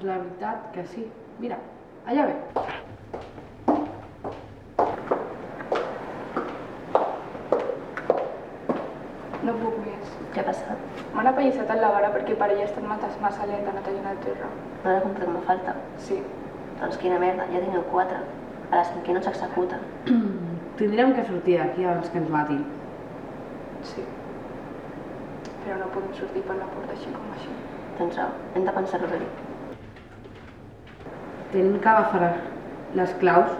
la veritat que sí. Mira, allà ve. No puc més. Què ha passat? M'han apallissat en la vara perquè per ella ha estat massa lenta netejar el terra. No l'he comprat com falta. Sí. Doncs quina merda, ja teniu 4. A la 5 no s'executa. Tindrem que sortir d'aquí abans que ens matin. Sí. Però no podem sortir per la porta així com així. Tens raó, hem de pensar-ho bé. Tenim que agafar les claus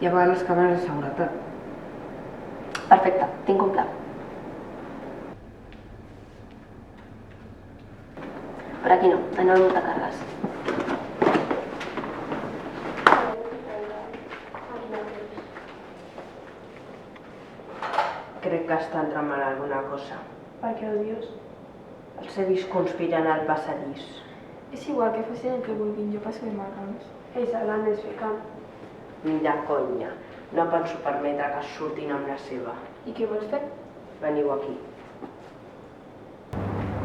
i apagar les càmeres de seguretat. Perfecte, tinc un pla. Per aquí no, anem a muntacargues. Crec que estan tramant alguna cosa. Per què ho dius? Els he vist conspirant al passadís. És igual que facin el que vulguin, jo passo de marrons. Ells l'han desficat. Ni de conya. No penso permetre que surtin amb la seva. I què vols fer? Veniu aquí.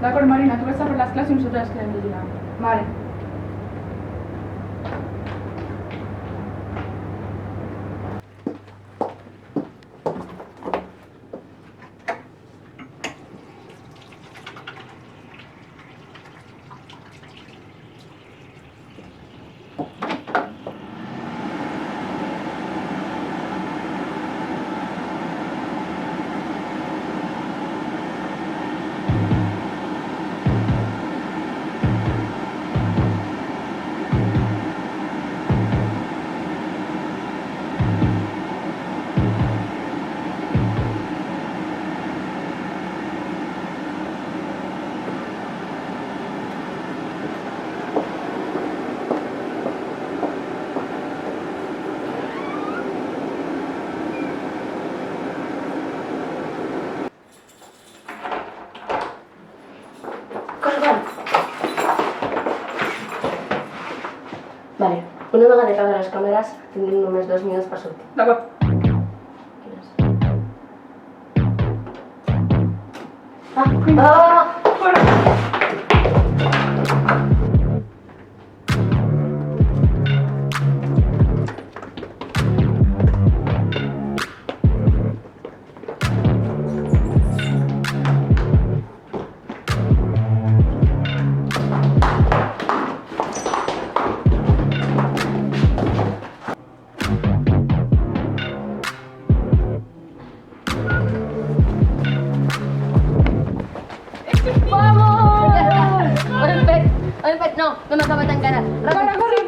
D'acord, Marina, tu vas a per les classes i nosaltres quedem vigilants. Vale. Vale, una vegada apagar les càmeres, tindrem només 2 minuts per sortir. D'acord. Ho hem fet! No, no hem acabat encara. Corre, corre,